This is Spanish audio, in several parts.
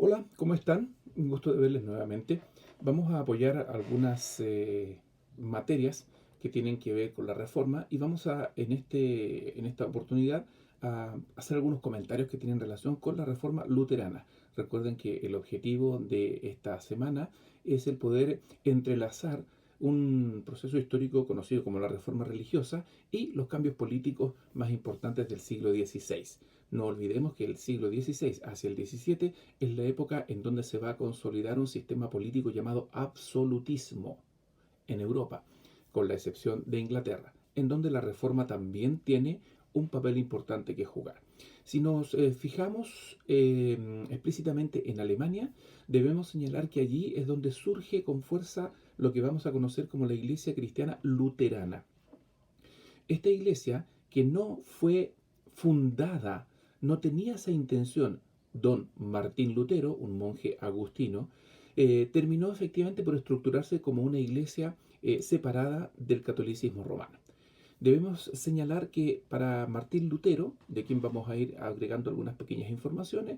Hola, ¿cómo están? Un gusto de verles nuevamente. Vamos a apoyar algunas materias que tienen que ver con la reforma y vamos a, en esta oportunidad, a hacer algunos comentarios que tienen relación con la reforma luterana. Recuerden que el objetivo de esta semana es el poder entrelazar un proceso histórico conocido como la reforma religiosa y los cambios políticos más importantes del siglo XVI. No olvidemos que el siglo XVI hacia el XVII es la época en donde se va a consolidar un sistema político llamado absolutismo en Europa, con la excepción de Inglaterra, en donde la reforma también tiene un papel importante que jugar. Si nos fijamos explícitamente en Alemania, debemos señalar que allí es donde surge con fuerza lo que vamos a conocer como la Iglesia Cristiana Luterana. Esta iglesia, que no fue fundada, no tenía esa intención, don Martín Lutero, un monje agustino, terminó efectivamente por estructurarse como una iglesia separada del catolicismo romano. Debemos señalar que para Martín Lutero, de quien vamos a ir agregando algunas pequeñas informaciones,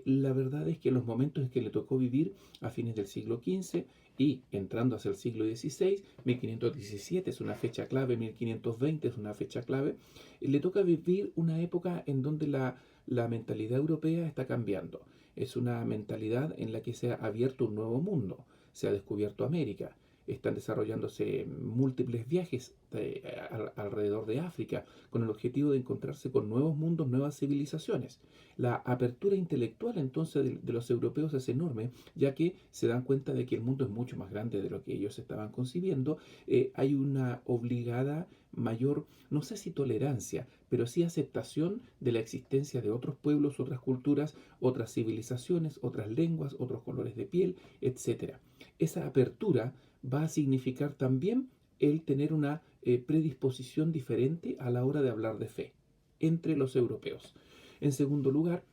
la verdad es que en los momentos en que le tocó vivir a fines del siglo XV y entrando hacia el siglo XVI, 1517 es una fecha clave, 1520 es una fecha clave, le toca vivir una época en donde la mentalidad europea está cambiando. Es una mentalidad en la que se ha abierto un nuevo mundo, se ha descubierto América, están desarrollándose múltiples viajes alrededor de África con el objetivo de encontrarse con nuevos mundos, nuevas civilizaciones. La apertura intelectual entonces de los europeos es enorme, ya que se dan cuenta de que el mundo es mucho más grande de lo que ellos estaban concibiendo. Hay una obligada mayor, no sé si tolerancia, pero sí aceptación de la existencia de otros pueblos, otras culturas, otras civilizaciones, otras lenguas, otros colores de piel, etcétera. Esa apertura va a significar también el tener una predisposición diferente a la hora de hablar de fe entre los europeos. En segundo lugar,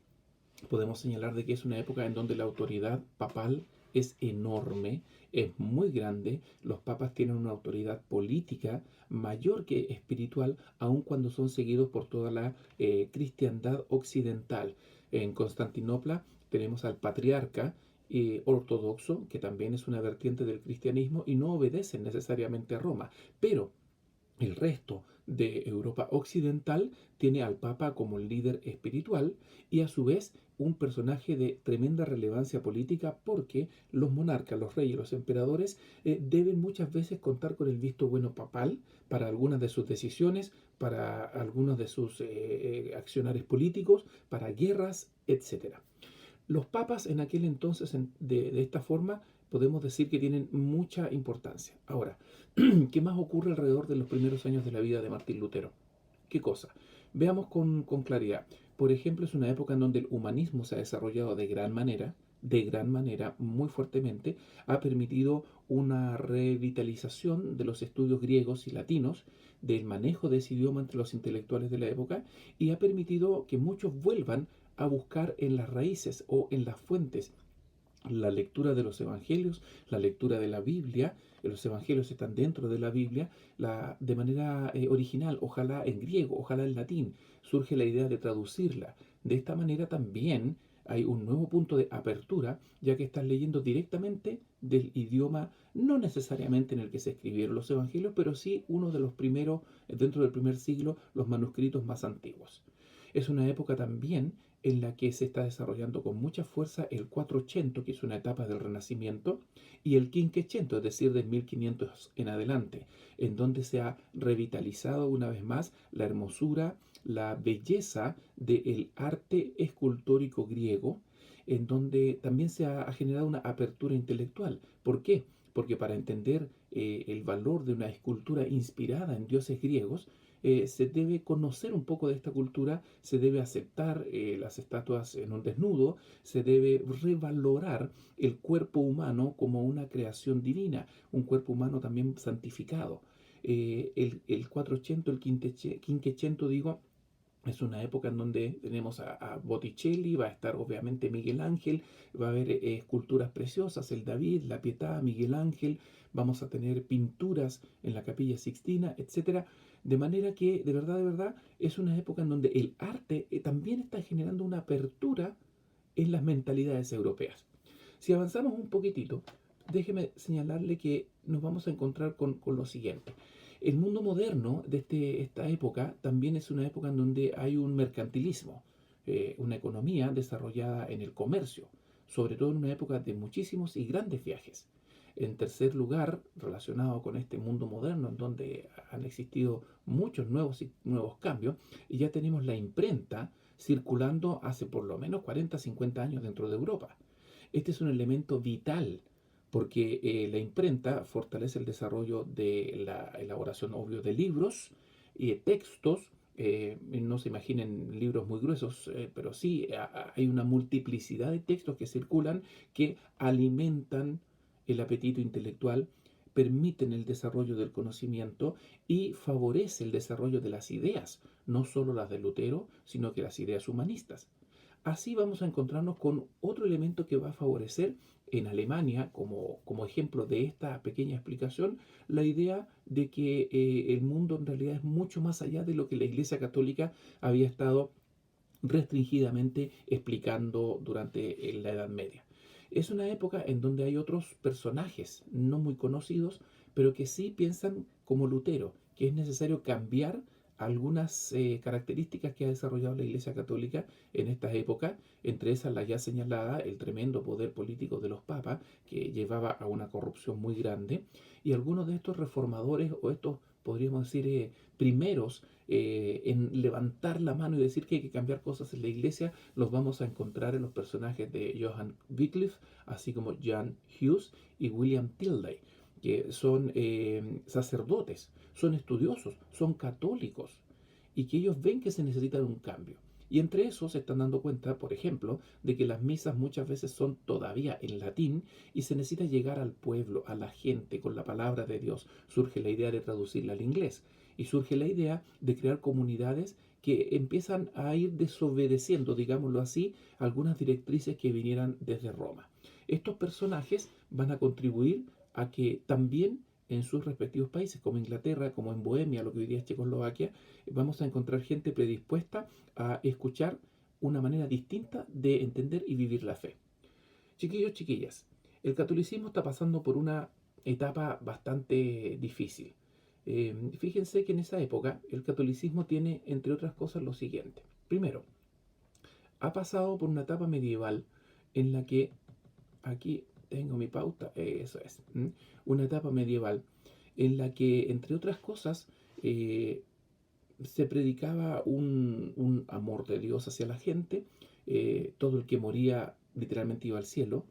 podemos señalar de que es una época en donde la autoridad papal es enorme, es muy grande, los papas tienen una autoridad política mayor que espiritual, aun cuando son seguidos por toda la cristiandad occidental. En Constantinopla tenemos al patriarca ortodoxo, que también es una vertiente del cristianismo y no obedecen necesariamente a Roma, pero el resto de Europa occidental tiene al Papa como el líder espiritual y a su vez un personaje de tremenda relevancia política porque los monarcas, los reyes, los emperadores deben muchas veces contar con el visto bueno papal para algunas de sus decisiones, para algunos de sus accionares políticos, para guerras, etcétera. Los papas en aquel entonces, de esta forma, podemos decir que tienen mucha importancia. Ahora, ¿qué más ocurre alrededor de los primeros años de la vida de Martín Lutero? ¿Qué cosa? Veamos con claridad. Por ejemplo, es una época en donde el humanismo se ha desarrollado de gran manera, muy fuertemente, ha permitido una revitalización de los estudios griegos y latinos, del manejo de ese idioma entre los intelectuales de la época, y ha permitido que muchos vuelvan a buscar en las raíces o en las fuentes la lectura de los evangelios, la lectura de la Biblia. Los evangelios están dentro de la Biblia de manera original, ojalá en griego, ojalá en latín. Surge la idea de traducirla. De esta manera también hay un nuevo punto de apertura, ya que estás leyendo directamente del idioma, no necesariamente en el que se escribieron los evangelios, pero sí uno de los primeros, dentro del primer siglo, los manuscritos más antiguos. Es una época también en la que se está desarrollando con mucha fuerza el 400, que es una etapa del Renacimiento, y el Quinquecento, es decir, del 1500 en adelante, en donde se ha revitalizado una vez más la hermosura, la belleza del arte escultórico griego, en donde también se ha generado una apertura intelectual. ¿Por qué? Porque para entender el valor de una escultura inspirada en dioses griegos, se debe conocer un poco de esta cultura, se debe aceptar las estatuas en un desnudo, se debe revalorar el cuerpo humano como una creación divina, un cuerpo humano también santificado. El 400, el Quinquecento, digo, es una época en donde tenemos a Botticelli, va a estar obviamente Miguel Ángel, va a haber esculturas preciosas, el David, la Pietà, Miguel Ángel, vamos a tener pinturas en la Capilla Sixtina, etcétera. De manera que, de verdad, es una época en donde el arte también está generando una apertura en las mentalidades europeas. Si avanzamos un poquitito, déjeme señalarle que nos vamos a encontrar con lo siguiente. El mundo moderno de esta época también es una época en donde hay un mercantilismo, una economía desarrollada en el comercio, sobre todo en una época de muchísimos y grandes viajes. En tercer lugar, relacionado con este mundo moderno en donde han existido muchos nuevos cambios, y ya tenemos la imprenta circulando hace por lo menos 40, 50 años dentro de Europa. Este es un elemento vital porque la imprenta fortalece el desarrollo de la elaboración, obvio, de libros y textos. No se imaginen libros muy gruesos, pero sí hay una multiplicidad de textos que circulan que alimentan el apetito intelectual, permiten el desarrollo del conocimiento y favorece el desarrollo de las ideas, no solo las de Lutero, sino que las ideas humanistas. Así vamos a encontrarnos con otro elemento que va a favorecer en Alemania, como ejemplo de esta pequeña explicación, la idea de que el mundo en realidad es mucho más allá de lo que la Iglesia Católica había estado restringidamente explicando durante la Edad Media. Es una época en donde hay otros personajes no muy conocidos, pero que sí piensan como Lutero, que es necesario cambiar algunas características que ha desarrollado la Iglesia Católica en esta época, entre esas la ya señalada, el tremendo poder político de los papas, que llevaba a una corrupción muy grande, y algunos de estos reformadores o estos, podríamos decir, primeros en levantar la mano y decir que hay que cambiar cosas en la iglesia, los vamos a encontrar en los personajes de Johann Wycliffe, así como John Hughes y William Tilday, que son sacerdotes, son estudiosos, son católicos, y que ellos ven que se necesita un cambio. Y entre esos se están dando cuenta, por ejemplo, de que las misas muchas veces son todavía en latín y se necesita llegar al pueblo, a la gente, con la palabra de Dios. Surge la idea de traducirla al inglés y surge la idea de crear comunidades que empiezan a ir desobedeciendo, digámoslo así, algunas directrices que vinieran desde Roma. Estos personajes van a contribuir a que también en sus respectivos países, como Inglaterra, como en Bohemia, lo que hoy día es Checoslovaquia, vamos a encontrar gente predispuesta a escuchar una manera distinta de entender y vivir la fe. Chiquillos, chiquillas, el catolicismo está pasando por una etapa bastante difícil. Fíjense que en esa época el catolicismo tiene, entre otras cosas, lo siguiente. Primero, ha pasado por una etapa medieval en la que, aquí tengo mi pauta, eso es, una etapa medieval en la que, entre otras cosas, se predicaba un amor de Dios hacia la gente, todo el que moría literalmente iba al cielo,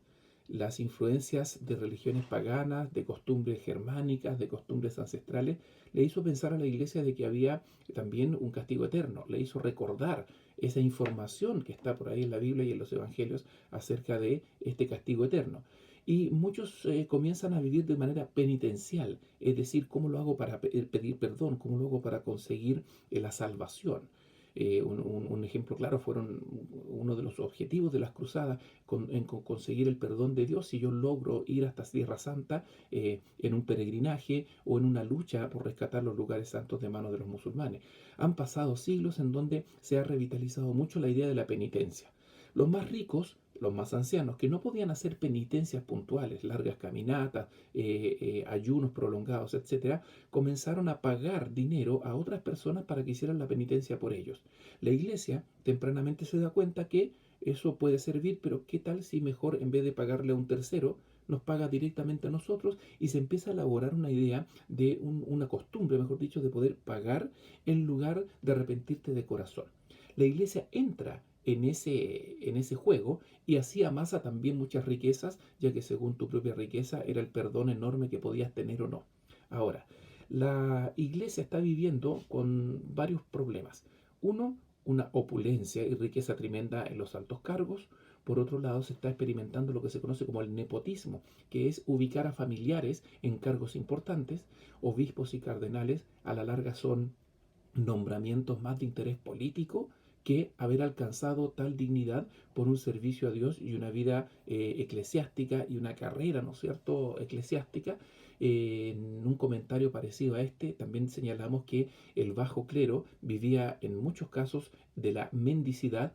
las influencias de religiones paganas, de costumbres germánicas, de costumbres ancestrales, le hizo pensar a la iglesia de que había también un castigo eterno, le hizo recordar esa información que está por ahí en la Biblia y en los evangelios acerca de este castigo eterno. Y muchos comienzan a vivir de manera penitencial, es decir, ¿cómo lo hago para pedir perdón? ¿Cómo lo hago para conseguir la salvación? Un ejemplo claro fueron uno de los objetivos de las cruzadas, conseguir el perdón de Dios. Si yo logro ir hasta Tierra Santa en un peregrinaje o en una lucha por rescatar los lugares santos de manos de los musulmanes. Han pasado siglos en donde se ha revitalizado mucho la idea de la penitencia. Los más ricos, los más ancianos, que no podían hacer penitencias puntuales, largas caminatas, ayunos prolongados, etcétera, comenzaron a pagar dinero a otras personas para que hicieran la penitencia por ellos. La iglesia tempranamente se da cuenta que eso puede servir, pero ¿qué tal si mejor en vez de pagarle a un tercero, nos paga directamente a nosotros? Y se empieza a elaborar una idea de una costumbre, mejor dicho, de poder pagar en lugar de arrepentirte de corazón. La iglesia entra en ese juego y así amasa también muchas riquezas, ya que según tu propia riqueza era el perdón enorme que podías tener o no. Ahora, la iglesia está viviendo con varios problemas. Uno, una opulencia y riqueza tremenda en los altos cargos. Por otro lado, se está experimentando lo que se conoce como el nepotismo, que es ubicar a familiares en cargos importantes. Obispos y cardenales a la larga son nombramientos más de interés político que haber alcanzado tal dignidad por un servicio a Dios y una vida eclesiástica y una carrera, ¿no es cierto?, eclesiástica. En un comentario parecido a este, también señalamos que el bajo clero vivía en muchos casos de la mendicidad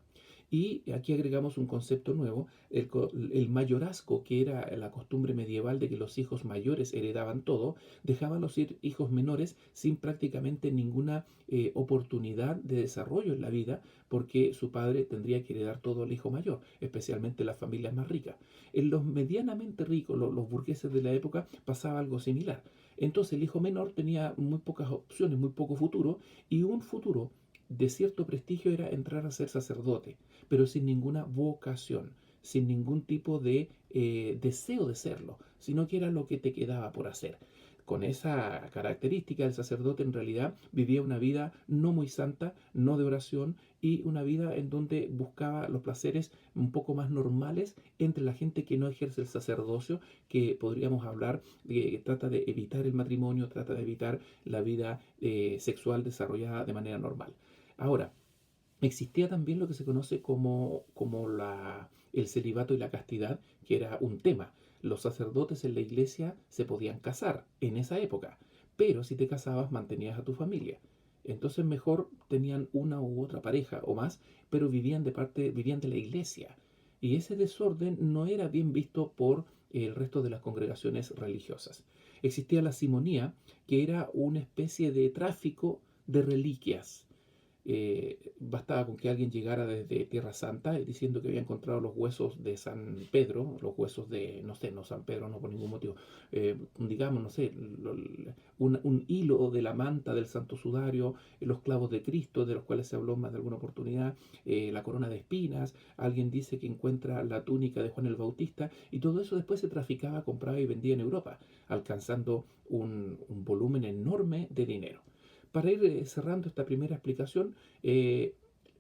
Y aquí agregamos un concepto nuevo, el mayorazgo, que era la costumbre medieval de que los hijos mayores heredaban todo, dejaba a los hijos menores sin prácticamente ninguna oportunidad de desarrollo en la vida, porque su padre tendría que heredar todo al hijo mayor, especialmente las familias más ricas. En los medianamente ricos, los burgueses de la época, pasaba algo similar. Entonces el hijo menor tenía muy pocas opciones, muy poco futuro, y un futuro de cierto prestigio era entrar a ser sacerdote, pero sin ninguna vocación, sin ningún tipo de deseo de serlo, sino que era lo que te quedaba por hacer. Con esa característica, el sacerdote en realidad vivía una vida no muy santa, no de oración, y una vida en donde buscaba los placeres un poco más normales entre la gente que no ejerce el sacerdocio, que podríamos hablar de que trata de evitar el matrimonio, trata de evitar la vida sexual desarrollada de manera normal. Ahora, existía también lo que se conoce como el celibato y la castidad, que era un tema. Los sacerdotes en la iglesia se podían casar en esa época, pero si te casabas mantenías a tu familia. Entonces mejor tenían una u otra pareja o más, pero vivían de la iglesia. Y ese desorden no era bien visto por el resto de las congregaciones religiosas. Existía la simonía, que era una especie de tráfico de reliquias. Bastaba con que alguien llegara desde Tierra Santa diciendo que había encontrado los huesos de San Pedro, los huesos de, no sé, no San Pedro, no por ningún motivo, digamos, no sé, un hilo de la manta del Santo Sudario, los clavos de Cristo, de los cuales se habló más de alguna oportunidad, la corona de espinas, alguien dice que encuentra la túnica de Juan el Bautista, y todo eso después se traficaba, compraba y vendía en Europa, alcanzando un volumen enorme de dinero. Para ir cerrando esta primera explicación,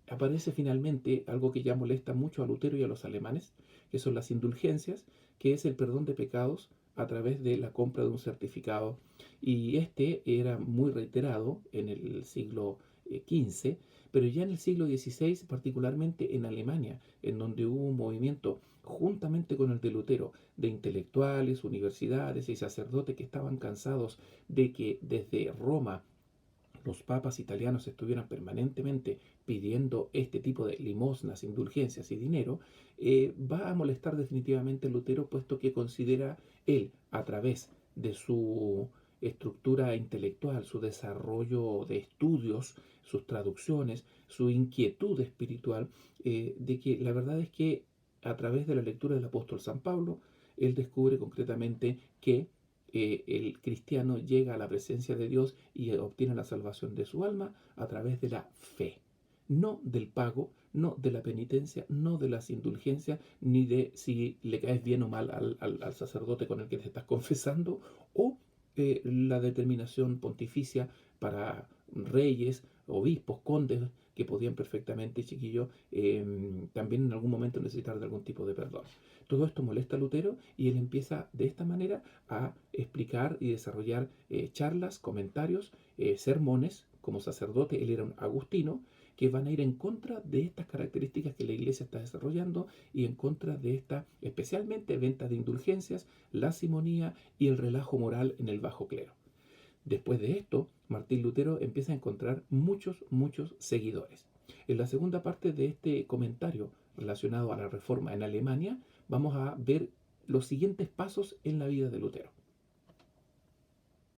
aparece finalmente algo que ya molesta mucho a Lutero y a los alemanes, que son las indulgencias, que es el perdón de pecados a través de la compra de un certificado. Y este era muy reiterado en el siglo XV, pero ya en el siglo XVI, particularmente en Alemania, en donde hubo un movimiento juntamente con el de Lutero, de intelectuales, universidades y sacerdotes que estaban cansados de que desde Roma los papas italianos estuvieran permanentemente pidiendo este tipo de limosnas, indulgencias y dinero, va a molestar definitivamente a Lutero, puesto que considera él, a través de su estructura intelectual, su desarrollo de estudios, sus traducciones, su inquietud espiritual, de que la verdad es que a través de la lectura del apóstol San Pablo, él descubre concretamente que el cristiano llega a la presencia de Dios y obtiene la salvación de su alma a través de la fe, no del pago, no de la penitencia, no de las indulgencias, ni de si le caes bien o mal al sacerdote con el que te estás confesando, o la determinación pontificia para reyes, obispos, condes, que podían perfectamente, chiquillo, también en algún momento necesitar de algún tipo de perdón. Todo esto molesta a Lutero y él empieza de esta manera a explicar y desarrollar charlas, comentarios, sermones. Como sacerdote, él era un agustino, que van a ir en contra de estas características que la iglesia está desarrollando y en contra de esta, especialmente, venta de indulgencias, la simonía y el relajo moral en el bajo clero. Después de esto, Martín Lutero empieza a encontrar muchos seguidores. En la segunda parte de este comentario relacionado a la reforma en Alemania, vamos a ver los siguientes pasos en la vida de Lutero.